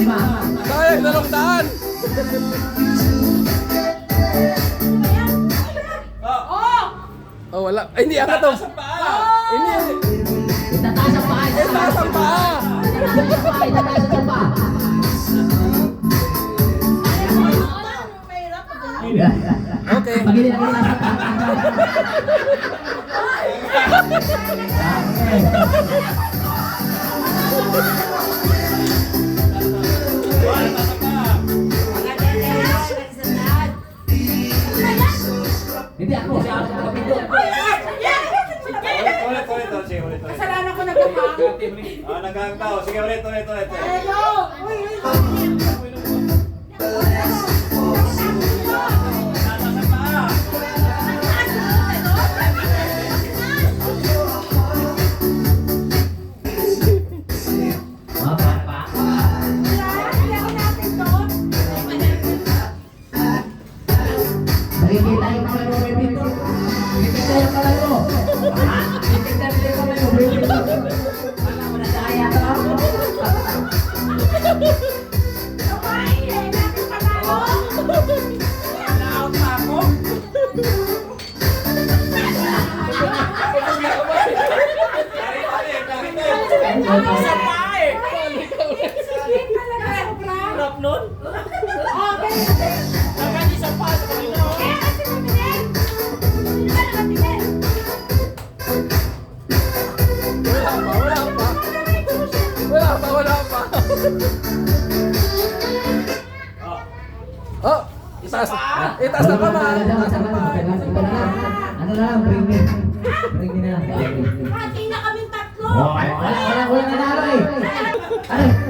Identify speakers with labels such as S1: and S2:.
S1: lima.
S2: Kaya, 200. Oh, wala. Ay, hindi ako to. Hindi.
S1: Itataas ang paa.
S2: Itaas ang paa.
S1: Itataas ang paa.
S2: Okay.
S1: Pagili na kita. Hindi ako. Siya ako kapito.
S3: Ulit.
S4: Kasalanan ko nagahang.
S3: Naghahang tao. Sige, ulit.
S4: Hello! Uy!
S1: Nakikita yung mga lumipito. Nakikita yung mga lo. Nakikita yung mga lumipito. Wala mo na daya ka.
S2: Wala pa. Oh, itaas. Itaas na pa, man. Itaas na pa.
S1: Ano na lang, bring me. Bring me na lang.
S4: Hati na kaming tatlo!
S1: Wala nanalo eh. Ano?